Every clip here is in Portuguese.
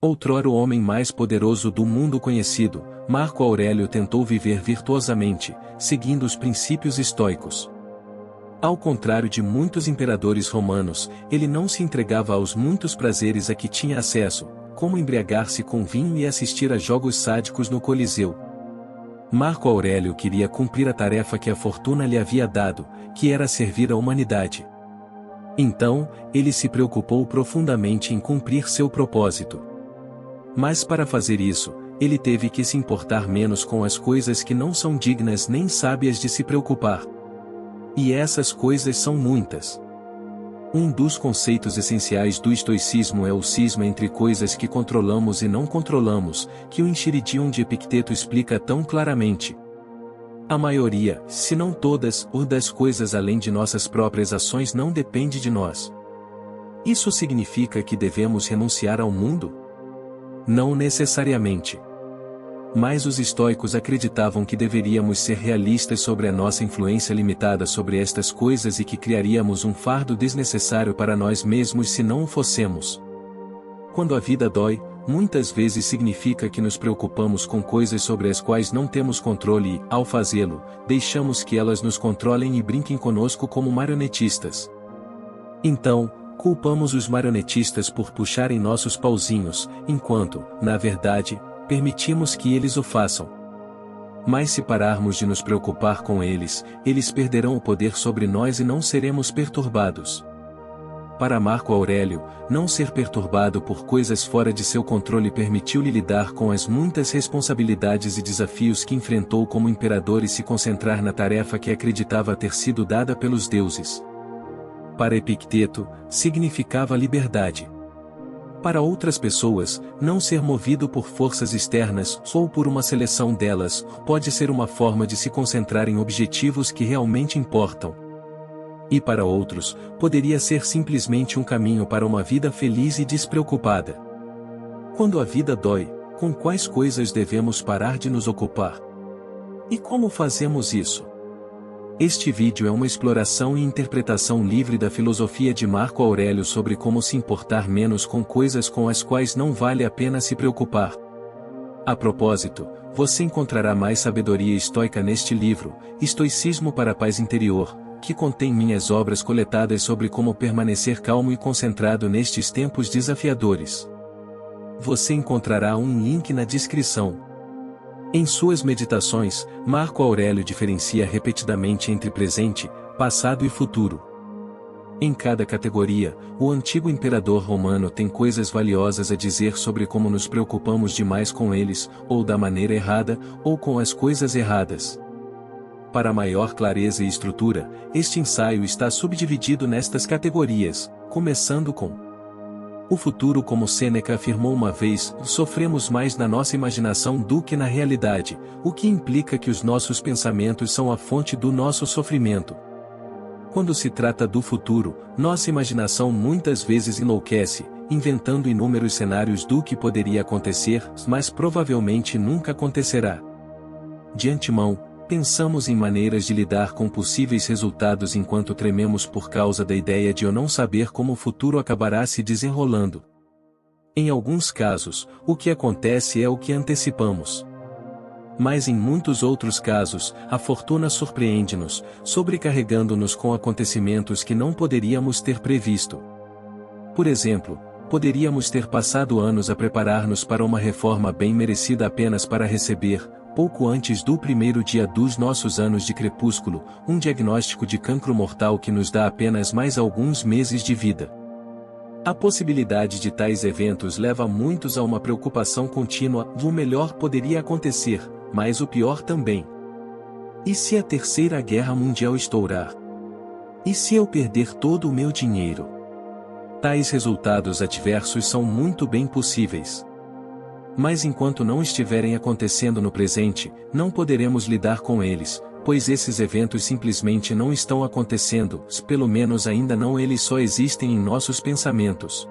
Outrora o homem mais poderoso do mundo conhecido, Marco Aurélio tentou viver virtuosamente, seguindo os princípios estoicos. Ao contrário de muitos imperadores romanos, ele não se entregava aos muitos prazeres a que tinha acesso, como embriagar-se com vinho e assistir a jogos sádicos no Coliseu. Marco Aurélio queria cumprir a tarefa que a fortuna lhe havia dado, que era servir a humanidade. Então, ele se preocupou profundamente em cumprir seu propósito. Mas para fazer isso, ele teve que se importar menos com as coisas que não são dignas nem sábias de se preocupar. E essas coisas são muitas. Um dos conceitos essenciais do estoicismo é o cisma entre coisas que controlamos e não controlamos, que o Enchiridion de Epicteto explica tão claramente. A maioria, se não todas, ou das coisas além de nossas próprias ações não depende de nós. Isso significa que devemos renunciar ao mundo? Não necessariamente. Mas os estoicos acreditavam que deveríamos ser realistas sobre a nossa influência limitada sobre estas coisas e que criaríamos um fardo desnecessário para nós mesmos se não o fossemos. Quando a vida dói, muitas vezes significa que nos preocupamos com coisas sobre as quais não temos controle e, ao fazê-lo, deixamos que elas nos controlem e brinquem conosco como marionetistas. Então, culpamos os marionetistas por puxarem nossos pauzinhos, enquanto, na verdade, permitimos que eles o façam. Mas se pararmos de nos preocupar com eles, eles perderão o poder sobre nós e não seremos perturbados. Para Marco Aurélio, não ser perturbado por coisas fora de seu controle permitiu-lhe lidar com as muitas responsabilidades e desafios que enfrentou como imperador e se concentrar na tarefa que acreditava ter sido dada pelos deuses. Para Epicteto, significava liberdade. Para outras pessoas, não ser movido por forças externas ou por uma seleção delas, pode ser uma forma de se concentrar em objetivos que realmente importam. E para outros, poderia ser simplesmente um caminho para uma vida feliz e despreocupada. Quando a vida dói, com quais coisas devemos parar de nos ocupar? E como fazemos isso? Este vídeo é uma exploração e interpretação livre da filosofia de Marco Aurélio sobre como se importar menos com coisas com as quais não vale a pena se preocupar. A propósito, você encontrará mais sabedoria estoica neste livro, Estoicismo para a Paz Interior, que contém minhas obras coletadas sobre como permanecer calmo e concentrado nestes tempos desafiadores. Você encontrará um link na descrição. Em suas meditações, Marco Aurélio diferencia repetidamente entre presente, passado e futuro. Em cada categoria, o antigo imperador romano tem coisas valiosas a dizer sobre como nos preocupamos demais com eles, ou da maneira errada, ou com as coisas erradas. Para maior clareza e estrutura, este ensaio está subdividido nestas categorias, começando com o futuro. Como Sêneca afirmou uma vez, sofremos mais na nossa imaginação do que na realidade, o que implica que os nossos pensamentos são a fonte do nosso sofrimento. Quando se trata do futuro, nossa imaginação muitas vezes enlouquece, inventando inúmeros cenários do que poderia acontecer, mas provavelmente nunca acontecerá. De antemão, pensamos em maneiras de lidar com possíveis resultados enquanto trememos por causa da ideia de eu não saber como o futuro acabará se desenrolando. Em alguns casos, o que acontece é o que antecipamos. Mas em muitos outros casos, a fortuna surpreende-nos, sobrecarregando-nos com acontecimentos que não poderíamos ter previsto. Por exemplo, poderíamos ter passado anos a preparar-nos para uma reforma bem merecida apenas para receber, pouco antes do primeiro dia dos nossos anos de crepúsculo, um diagnóstico de cancro mortal que nos dá apenas mais alguns meses de vida. A possibilidade de tais eventos leva muitos a uma preocupação contínua. O melhor poderia acontecer, mas o pior também. E se a Terceira Guerra Mundial estourar? E se eu perder todo o meu dinheiro? Tais resultados adversos são muito bem possíveis. Mas enquanto não estiverem acontecendo no presente, não poderemos lidar com eles, pois esses eventos simplesmente não estão acontecendo, pelo menos ainda não. Eles só existem em nossos pensamentos.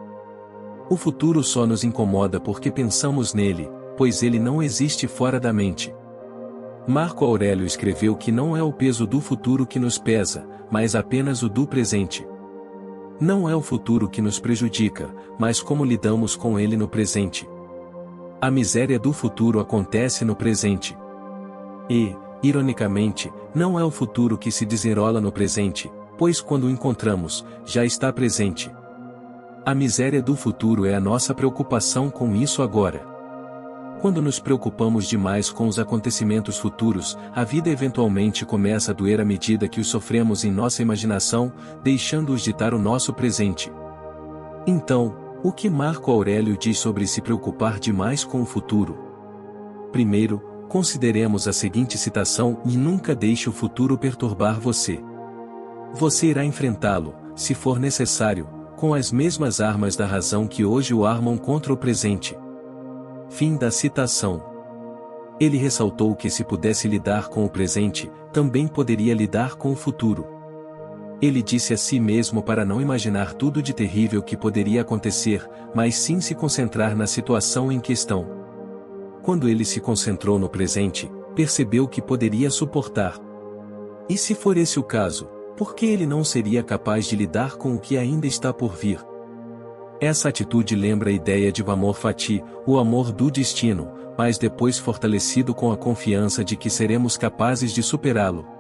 O futuro só nos incomoda porque pensamos nele, pois ele não existe fora da mente. Marco Aurélio escreveu que não é o peso do futuro que nos pesa, mas apenas o do presente. Não é o futuro que nos prejudica, mas como lidamos com ele no presente. A miséria do futuro acontece no presente. E, ironicamente, não é o futuro que se desenrola no presente, pois quando o encontramos, já está presente. A miséria do futuro é a nossa preocupação com isso agora. Quando nos preocupamos demais com os acontecimentos futuros, a vida eventualmente começa a doer à medida que os sofremos em nossa imaginação, deixando-os ditar o nosso presente. Então, o que Marco Aurélio diz sobre se preocupar demais com o futuro? Primeiro, consideremos a seguinte citação: e nunca deixe o futuro perturbar você. Você irá enfrentá-lo, se for necessário, com as mesmas armas da razão que hoje o armam contra o presente. Fim da citação. Ele ressaltou que se pudesse lidar com o presente, também poderia lidar com o futuro. Ele disse a si mesmo para não imaginar tudo de terrível que poderia acontecer, mas sim se concentrar na situação em questão. Quando ele se concentrou no presente, percebeu que poderia suportar. E se for esse o caso, por que ele não seria capaz de lidar com o que ainda está por vir? Essa atitude lembra a ideia de amor fati, o amor do destino, mas depois fortalecido com a confiança de que seremos capazes de superá-lo.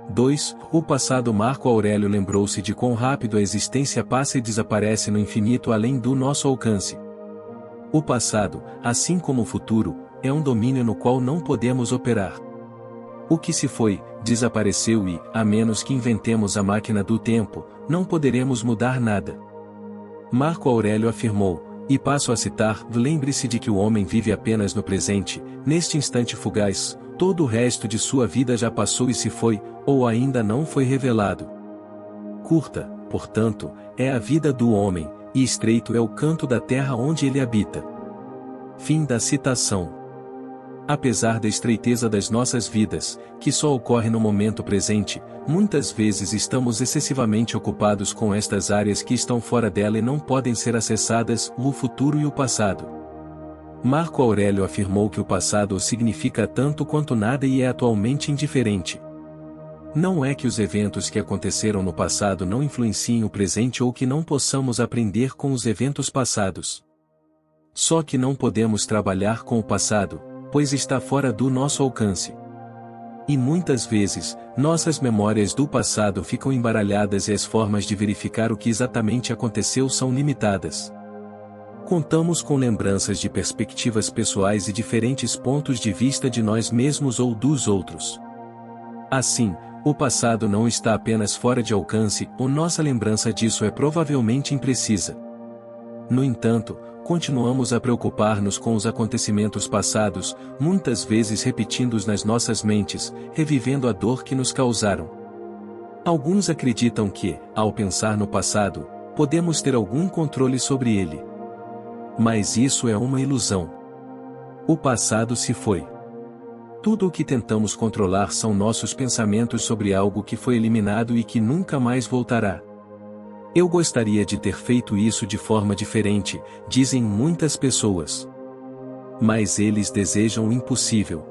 2. O passado. Marco Aurélio lembrou-se de quão rápido a existência passa e desaparece no infinito além do nosso alcance. O passado, assim como o futuro, é um domínio no qual não podemos operar. O que se foi, desapareceu e, a menos que inventemos a máquina do tempo, não poderemos mudar nada. Marco Aurélio afirmou, e passo a citar: lembre-se de que o homem vive apenas no presente, neste instante fugaz, todo o resto de sua vida já passou e se foi, ou ainda não foi revelado. Curta, portanto, é a vida do homem, e estreito é o canto da terra onde ele habita. Fim da citação. Apesar da estreiteza das nossas vidas, que só ocorre no momento presente, muitas vezes estamos excessivamente ocupados com estas áreas que estão fora dela e não podem ser acessadas, o futuro e o passado. Marco Aurélio afirmou que o passado significa tanto quanto nada e é atualmente indiferente. Não é que os eventos que aconteceram no passado não influenciem o presente ou que não possamos aprender com os eventos passados. Só que não podemos trabalhar com o passado, pois está fora do nosso alcance. E muitas vezes, nossas memórias do passado ficam embaralhadas e as formas de verificar o que exatamente aconteceu são limitadas. Contamos com lembranças de perspectivas pessoais e diferentes pontos de vista de nós mesmos ou dos outros. Assim, o passado não está apenas fora de alcance, ou nossa lembrança disso é provavelmente imprecisa. No entanto, continuamos a preocupar-nos com os acontecimentos passados, muitas vezes repetindo-os nas nossas mentes, revivendo a dor que nos causaram. Alguns acreditam que, ao pensar no passado, podemos ter algum controle sobre ele. Mas isso é uma ilusão. O passado se foi. Tudo o que tentamos controlar são nossos pensamentos sobre algo que foi eliminado e que nunca mais voltará. Eu gostaria de ter feito isso de forma diferente, dizem muitas pessoas. Mas eles desejam o impossível.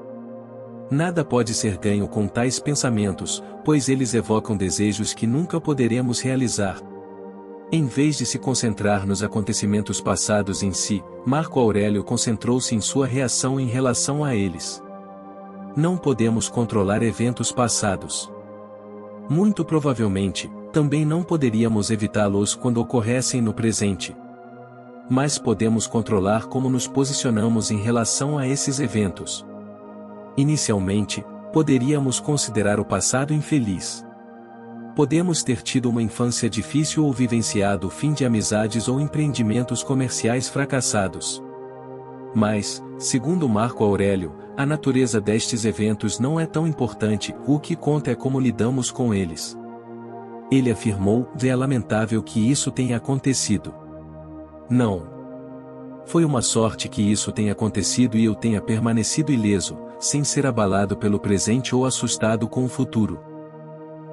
Nada pode ser ganho com tais pensamentos, pois eles evocam desejos que nunca poderemos realizar. Em vez de se concentrar nos acontecimentos passados em si, Marco Aurélio concentrou-se em sua reação em relação a eles. Não podemos controlar eventos passados. Muito provavelmente, também não poderíamos evitá-los quando ocorressem no presente. Mas podemos controlar como nos posicionamos em relação a esses eventos. Inicialmente, poderíamos considerar o passado infeliz. Podemos ter tido uma infância difícil ou vivenciado o fim de amizades ou empreendimentos comerciais fracassados. Mas, segundo Marco Aurélio, a natureza destes eventos não é tão importante, o que conta é como lidamos com eles. Ele afirmou: é lamentável que isso tenha acontecido. Não. Foi uma sorte que isso tenha acontecido e eu tenha permanecido ileso, sem ser abalado pelo presente ou assustado com o futuro.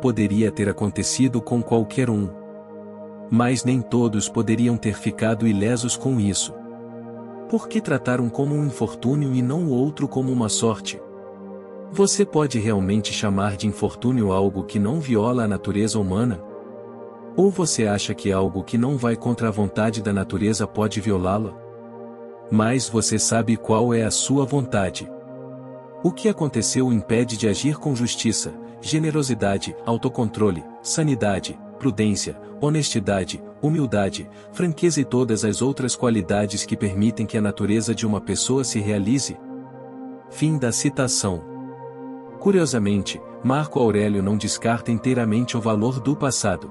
Poderia ter acontecido com qualquer um. Mas nem todos poderiam ter ficado ilesos com isso. Por que tratar um como um infortúnio e não o outro como uma sorte? Você pode realmente chamar de infortúnio algo que não viola a natureza humana? Ou você acha que algo que não vai contra a vontade da natureza pode violá-la? Mas você sabe qual é a sua vontade. O que aconteceu o impede de agir com justiça, generosidade, autocontrole, sanidade, prudência, honestidade, humildade, franqueza e todas as outras qualidades que permitem que a natureza de uma pessoa se realize. Fim da citação. Curiosamente, Marco Aurélio não descarta inteiramente o valor do passado.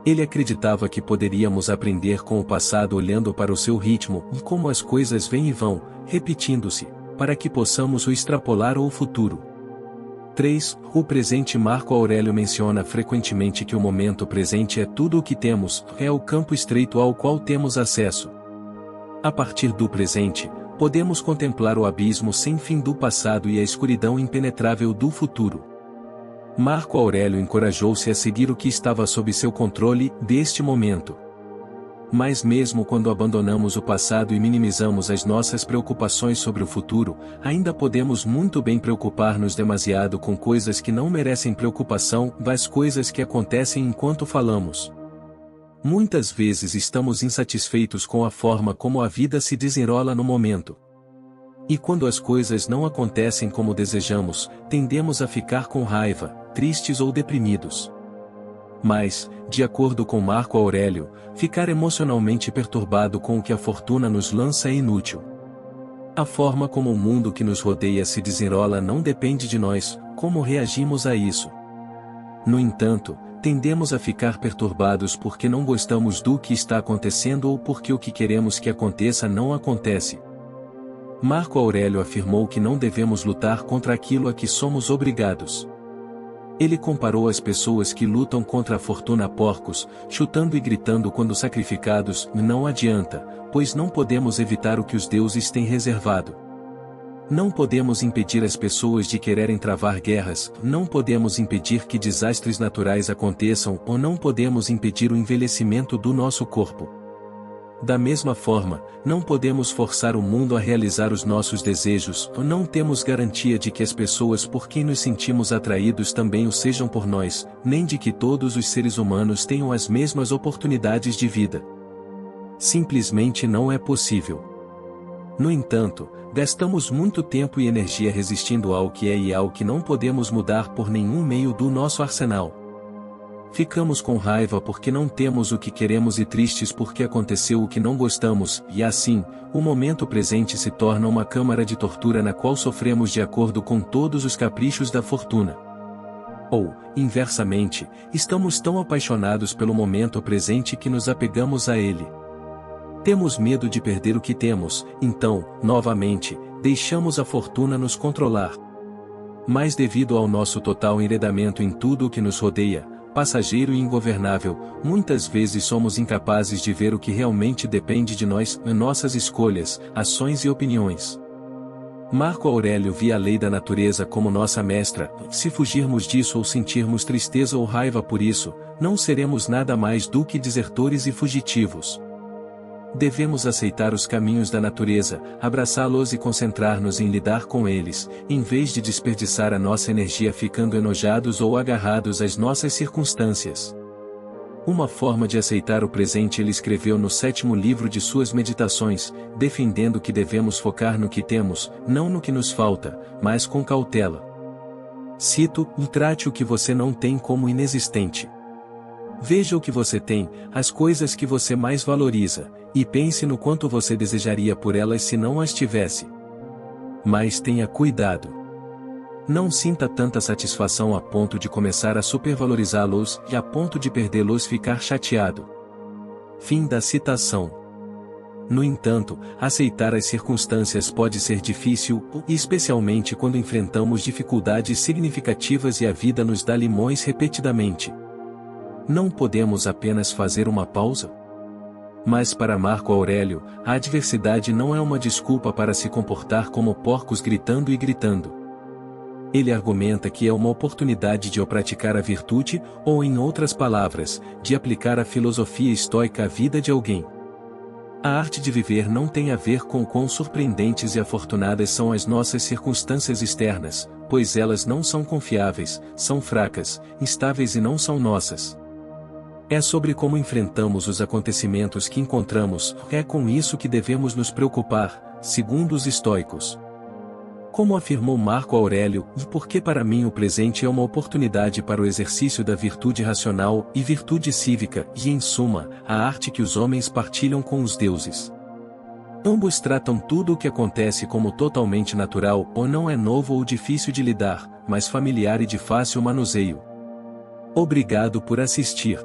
Ele acreditava que poderíamos aprender com o passado olhando para o seu ritmo e como as coisas vêm e vão, repetindo-se, para que possamos o extrapolar ao futuro. 3. O presente. Marco Aurélio menciona frequentemente que o momento presente é tudo o que temos, é o campo estreito ao qual temos acesso. A partir do presente, podemos contemplar o abismo sem fim do passado e a escuridão impenetrável do futuro. Marco Aurélio encorajou-se a seguir o que estava sob seu controle, deste momento. Mas mesmo quando abandonamos o passado e minimizamos as nossas preocupações sobre o futuro, ainda podemos muito bem preocupar-nos demasiado com coisas que não merecem preocupação, das coisas que acontecem enquanto falamos. Muitas vezes estamos insatisfeitos com a forma como a vida se desenrola no momento. E quando as coisas não acontecem como desejamos, tendemos a ficar com raiva, tristes ou deprimidos. Mas, de acordo com Marco Aurélio, ficar emocionalmente perturbado com o que a fortuna nos lança é inútil. A forma como o mundo que nos rodeia se desenrola não depende de nós, como reagimos a isso. No entanto, tendemos a ficar perturbados porque não gostamos do que está acontecendo ou porque o que queremos que aconteça não acontece. Marco Aurélio afirmou que não devemos lutar contra aquilo a que somos obrigados. Ele comparou as pessoas que lutam contra a fortuna a porcos, chutando e gritando quando sacrificados. Não adianta, pois não podemos evitar o que os deuses têm reservado. Não podemos impedir as pessoas de quererem travar guerras, não podemos impedir que desastres naturais aconteçam ou não podemos impedir o envelhecimento do nosso corpo. Da mesma forma, não podemos forçar o mundo a realizar os nossos desejos, ou não temos garantia de que as pessoas por quem nos sentimos atraídos também o sejam por nós, nem de que todos os seres humanos tenham as mesmas oportunidades de vida. Simplesmente não é possível. No entanto, gastamos muito tempo e energia resistindo ao que é e ao que não podemos mudar por nenhum meio do nosso arsenal. Ficamos com raiva porque não temos o que queremos e tristes porque aconteceu o que não gostamos, e assim, o momento presente se torna uma câmara de tortura na qual sofremos de acordo com todos os caprichos da fortuna. Ou, inversamente, estamos tão apaixonados pelo momento presente que nos apegamos a ele. Temos medo de perder o que temos, então, novamente, deixamos a fortuna nos controlar. Mas devido ao nosso total enredamento em tudo o que nos rodeia, passageiro e ingovernável, muitas vezes somos incapazes de ver o que realmente depende de nós, nossas escolhas, ações e opiniões. Marco Aurélio via a lei da natureza como nossa mestra. Se fugirmos disso ou sentirmos tristeza ou raiva por isso, não seremos nada mais do que desertores e fugitivos. Devemos aceitar os caminhos da natureza, abraçá-los e concentrar-nos em lidar com eles, em vez de desperdiçar a nossa energia ficando enojados ou agarrados às nossas circunstâncias. Uma forma de aceitar o presente ele escreveu no 7º livro de suas Meditações, defendendo que devemos focar no que temos, não no que nos falta, mas com cautela. Cito: trate o que você não tem como inexistente. Veja o que você tem, as coisas que você mais valoriza, e pense no quanto você desejaria por elas se não as tivesse. Mas tenha cuidado. Não sinta tanta satisfação a ponto de começar a supervalorizá-los e a ponto de perdê-los ficar chateado. Fim da citação. No entanto, aceitar as circunstâncias pode ser difícil, especialmente quando enfrentamos dificuldades significativas e a vida nos dá limões repetidamente. Não podemos apenas fazer uma pausa? Mas para Marco Aurélio, a adversidade não é uma desculpa para se comportar como porcos gritando e gritando. Ele argumenta que é uma oportunidade de praticar a virtude, ou em outras palavras, de aplicar a filosofia estoica à vida de alguém. A arte de viver não tem a ver com quão surpreendentes e afortunadas são as nossas circunstâncias externas, pois elas não são confiáveis, são fracas, instáveis e não são nossas. É sobre como enfrentamos os acontecimentos que encontramos, é com isso que devemos nos preocupar, segundo os estoicos. Como afirmou Marco Aurélio, e porque para mim o presente é uma oportunidade para o exercício da virtude racional e virtude cívica, e em suma, a arte que os homens partilham com os deuses. Ambos tratam tudo o que acontece como totalmente natural, ou não é novo ou difícil de lidar, mas familiar e de fácil manuseio. Obrigado por assistir.